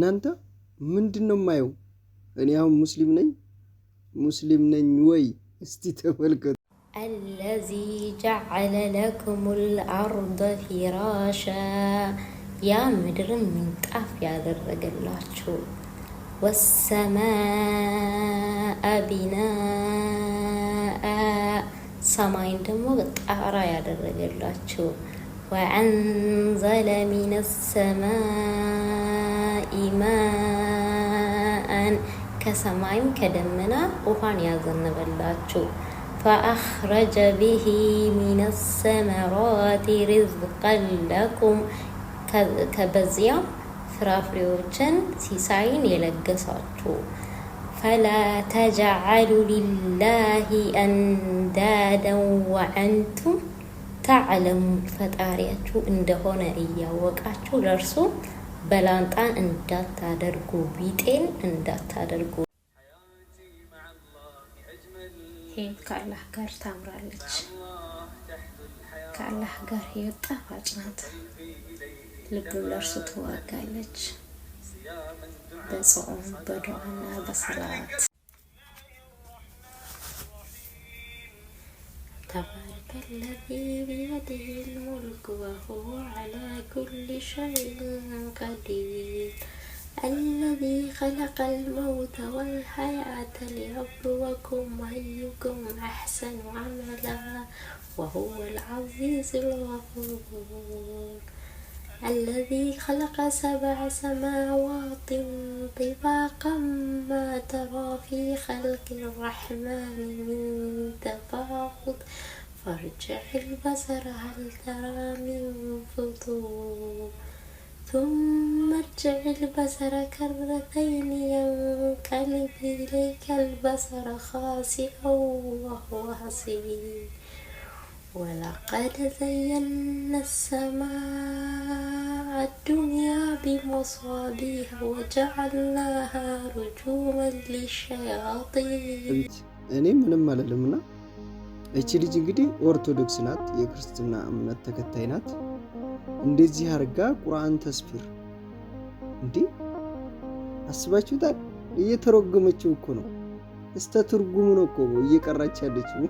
እናንተ ምንድነው የማየው? እኔ አሁን ሙስሊም ነኝ ወይ? እስቲ ተመልከቱ። الذي جعل لكم الأرض فراشا يا مدر من طاف ያደረገላችሁ والسماء بناء ሰማይን ደግሞ ጣራ ያደረገላችሁ وأنزل من السماء ماء ከሰማይም ከደመና ውሃን ያዘነበላችሁ فأخرج به من الثمرات رزقا لكم كبزيام ፍራፍሬዎችን ሲሳይን የለገሳችሁ فلا تجعلوا لله أندادا وأنتم تعلمون ፈጣሪያችሁ እንደሆነ እያወቃችሁ ለርሱ በላንጣን እንዳታደርጉ ቢጤን እንዳታደርጉ ይሄን ከአላህ ጋር ታምራለች ከአላህ ጋር ህይወት ጣፋጭ ናት ልብን ለርሱ ትዋጋለች በጾም በዱዓና በሰላት تبارك الذي بيده الملك وهو على كل شيء قدير الذي خلق الموت والحياة ليبلوكم أيكم أحسن عملا وهو العزيز الغفور الذي خلق 7 سماوات طباقا ما ترى في خلق الرحمن من تفاوت فارجع البصر هل ترى من فطور ثم ارجع البصر كرتين ينقلب إليك البصر خاسئا وهو حسير ولقد زينا السماء الدنيا بمصابيح وجعلناها رجوما للشياطين እኔ ምንም አልልምና እቺ ልጅ እንግዲህ ኦርቶዶክስ ናት የክርስትና እምነት ተከታይ ናት እንደዚህ አርጋ ቁርአን ተስፊር እንዴ አስባችሁታል እየተረጎመችው እኮ ነው እስተ ትርጉሙ ነው እኮ እየቀራች ያለችው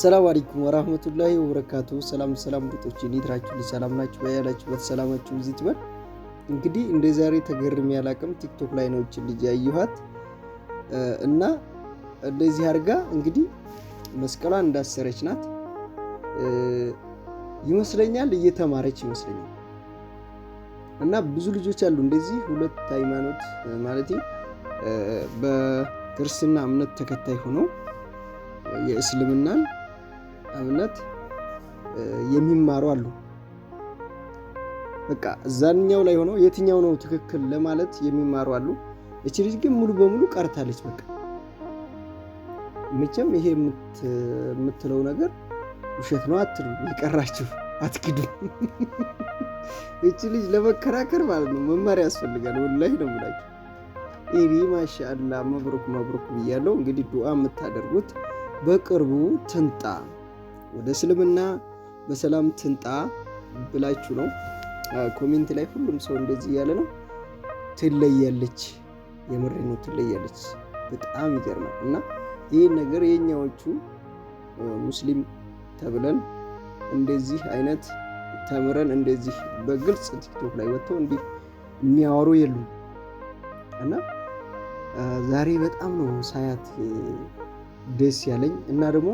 ሰላም አለይኩም ወራህመቱላሂ ወበረካቱ ሰላም ብቶች እንዴትራችሁ ሰላም ናችሁ ያላችሁበት ሰላማችሁ እዚህ ትበል እንግዲህ እንደ ዛሬ ተገርም ያላቀም ቲክቶክ ላይ ነው እቺ ልጅ ያዩሃት እና እንደዚህ አርጋ እንግዲህ መስቀሏን እንዳሰረች ናት ይመስለኛል እየተማረች ይመስለኛል እና ብዙ ልጆች አሉ እንደዚህ ሁለት ሃይማኖት ማለት በክርስትና እምነት ተከታይ ሆነው የእስልምናን እምነት የሚማሩ አሉ በቃ እዛኛው ላይ ሆነው የትኛው ነው ትክክል ለማለት የሚማሩ አሉ እቺ ልጅ ግን ሙሉ በሙሉ ቀርታለች በቃ መቼም ይሄ የምትለው ነገር ውሸት ነው አትሉ ይቀራችሁ አትክዱ እቺ ልጅ ለመከራከር ማለት ነው መማሪያ ያስፈልጋል ወላሂ ነው ብላችሁ ኢሪ ማሻአላ መብሩክ ብያለሁ እንግዲህ ዱዓ የምታደርጉት በቅርቡ ትንጣ ወደ እስልምና በሰላም ትንጣ ብላችሁ ነው ኮሜንት ላይ ሁሉም ሰው እንደዚህ ያለ ነው ትለያለች የምሬ ነው ትለያለች በጣም ይገርማል እና ይሄ ነገር የኛዎቹ ሙስሊም ተብለን እንደዚህ አይነት ተምረን እንደዚህ በግልጽ ቲክቶክ ላይ ወጥተው እንዲህ የሚያወሩ የሉም እና ዛሬ በጣም ነው ሳያት ደስ ያለኝ እና ደግሞ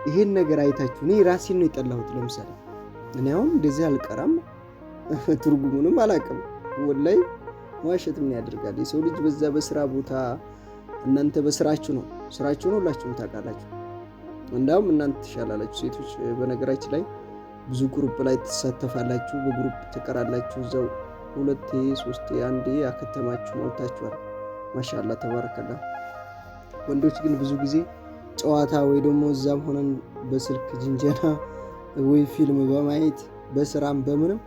ይሄን ነገር አይታችሁ እኔ ራሴን ነው የጠላሁት ለምሳሌ እኔ አሁን እንደዚህ አልቀራም ትርጉሙንም አላውቅም ወላሂ ዋሸት ምን ያደርጋል የሰው ልጅ በዛ በስራ ቦታ እናንተ በስራችሁ ነው ሁላችሁም ታውቃላችሁ እንዳውም እናንተ ተሻላላችሁ ሴቶች በነገራችን ላይ ብዙ ግሩፕ ላይ ተሳተፋላችሁ በግሩፕ ተቀራላችሁ እዛው 2 3 1 አከተማችሁ ሞልታችኋል ማሻአላ ተባረከላ ወንዶች ግን ብዙ ጊዜ ጨዋታ ወይ ደግሞ እዛም ሆነን በስልክ ጅንጀና ወይ ፊልም በማየት በስራም በምንም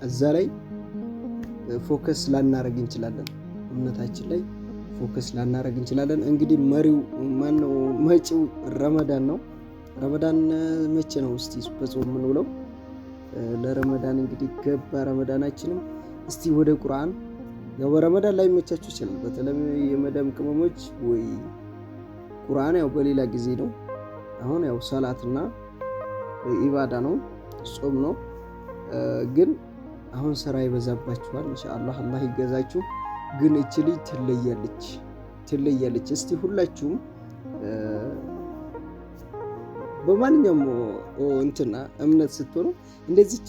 እዛ ላይ ፎከስ ላናረግ እንችላለን እምነታችን ላይ ፎከስ ላናረግ እንችላለን እንግዲህ መሪው ማነው መጪው ረመዳን ነው ረመዳን መቼ ነው እስቲ በጾም የምንውለው? ለረመዳን እንግዲህ ገባ ረመዳናችንም። እስቲ ወደ ቁርአን ያው በረመዳን ላይ መቻችሁ ይችላል። በተለይ የመዳም ቅመሞች ወይ ቁርአን ያው በሌላ ጊዜ ነው። አሁን ያው ሰላትና ኢባዳ ነው፣ ጾም ነው። ግን አሁን ስራ ይበዛባችኋል። ኢንሻአላህ አላህ ይገዛችሁ። ግን እቺ ልጅ ትለያለች። እስቲ ሁላችሁም በማንኛውም እንትና እምነት ስትሆኑ እንደዚች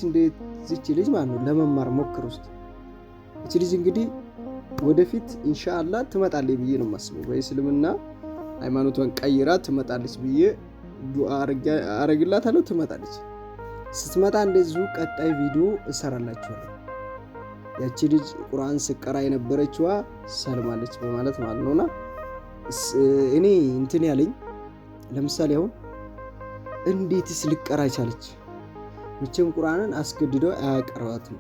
ልጅ ማለት ነው ለመማር ሞክሩ። ውስጥ እቺ ልጅ እንግዲህ ወደፊት ኢንሻአላህ ትመጣለች ብዬ ነው የማስበው። በእስልምና ሃይማኖቷን ቀይራ ትመጣለች ብዬ ዱአ አረግላታለሁ። ትመጣለች። ስትመጣ እንደዚሁ ቀጣይ ቪዲዮ እሰራላችኋለሁ። ያቺ ልጅ ቁርአን ስቀራ የነበረችዋ ሰልማለች በማለት ማለት ነውና እኔ እንትን ያለኝ ለምሳሌ አሁን እንዴትስ ልቀራ ቻለች? መቼም ቁርአንን አስገድደው አያቀርባትም።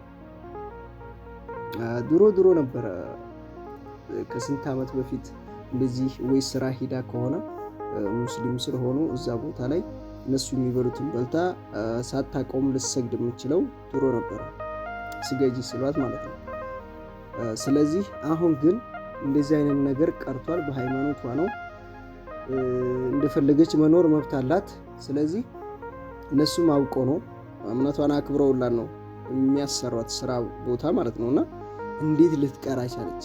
ድሮ ነበረ ከስንት ዓመት በፊት እንደዚህ ወይ ስራ ሂዳ ከሆነ ሙስሊም ስለሆኑ እዛ ቦታ ላይ እነሱ የሚበሉትን በልታ ሳታቆም ልትሰግድ የምችለው ድሮ ነበረ፣ ስገጂ ስሏት ማለት ነው። ስለዚህ አሁን ግን እንደዚህ አይነት ነገር ቀርቷል። በሃይማኖቷ ነው እንደፈለገች መኖር መብት አላት። ስለዚህ እነሱም አውቀው ነው እምነቷን አክብረውላት ነው የሚያሰሯት ስራ ቦታ ማለት ነውና እንዴት ልትቀራ ቻለች?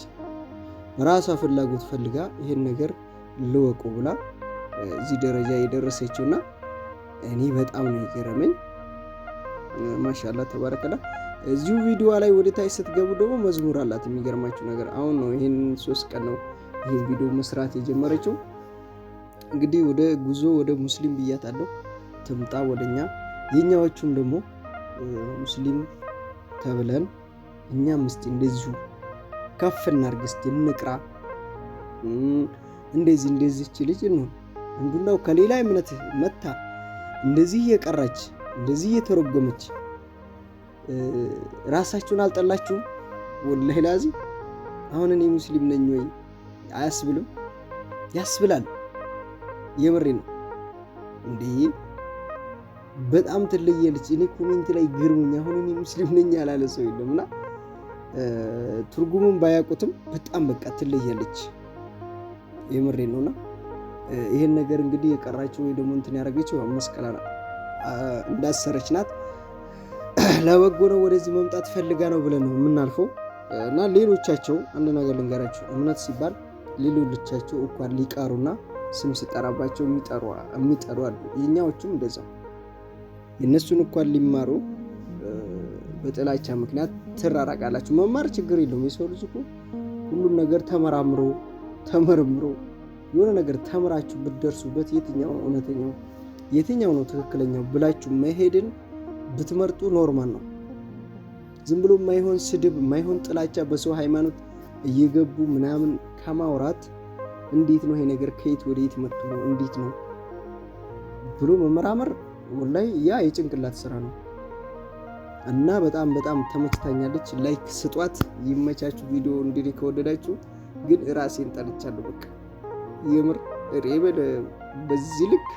ራሷ ፍላጎት ፈልጋ ይሄን ነገር ልወቁ ብላ እዚህ ደረጃ የደረሰችውና እኔ በጣም ነው የገረመኝ። ማሻአላ ተባረከላ። እዚሁ ቪዲዮ ላይ ወደ ታች ስትገቡ ደግሞ መዝሙር አላት። የሚገርማችሁ ነገር አሁን ነው ይሄን 3 ቀን ነው ይሄን ቪዲዮ መስራት የጀመረችው። እንግዲህ ወደ ጉዞ ወደ ሙስሊም ብያታለሁ፣ ትምጣ ወደኛ። የኛዎቹም ደግሞ ሙስሊም ተብለን እኛም እስቲ እንደዚሁ ከፍ እናድርግ፣ እስቲ እንቅራ። እንደዚህ ልጅ ነው እንዱናው ከሌላ እምነት መታ እንደዚህ እየቀራች እንደዚህ እየተረጎመች ራሳችሁን አልጠላችሁም? ወላሂ ላዚ አሁን እኔ ሙስሊም ነኝ ወይ አያስብልም? ያስብላል። የምሬ ነው እንዴ! በጣም ትለያለች። እኔ ኮሜንት ላይ ግርሙኝ። አሁን እኔ ሙስሊም ነኝ ያላለ ሰው የለምና ትርጉሙን ባያውቁትም በጣም በቃ ትለያለች። የምሬ ነውና ይሄን ነገር እንግዲህ የቀራችው ወይ ደግሞ እንትን ያደረገችው መስቀላ እንዳሰረች ናት። ለበጎ ነው ወደዚህ መምጣት ፈልጋ ነው ብለን ነው የምናልፈው። እና ሌሎቻቸው አንድ ነገር ልንገራቸው፣ እምነት ሲባል ሌሎቻቸው እንኳን ሊቀሩና ስም ሲጠራባቸው የሚጠሩ አሉ። የኛዎቹም እንደዛው የነሱን እንኳን ሊማሩ በጥላቻ ምክንያት ትራራቃላችሁ። መማር ችግር የለውም። የሰው ልጅ እኮ ሁሉም ነገር ተመርምሮ የሆነ ነገር ተምራችሁ ብትደርሱበት የትኛው ነው እውነተኛው የትኛው ነው ትክክለኛው ብላችሁ መሄድን ብትመርጡ ኖርማል ነው። ዝም ብሎ የማይሆን ስድብ የማይሆን ጥላቻ በሰው ሃይማኖት እየገቡ ምናምን ከማውራት እንዴት ነው ይሄ ነገር ከየት ወደ የት መጥቶ ነው እንዴት ነው ብሎ መመራመር ወላሂ ያ የጭንቅላት ስራ ነው። እና በጣም ተመችታኛለች። ላይክ ስጧት። ይመቻችሁ። ቪዲዮ እንግዲህ ከወደዳችሁ ግን ራሴን ጠልቻለሁ። በቃ የምር ሬበል በዚህ ልክ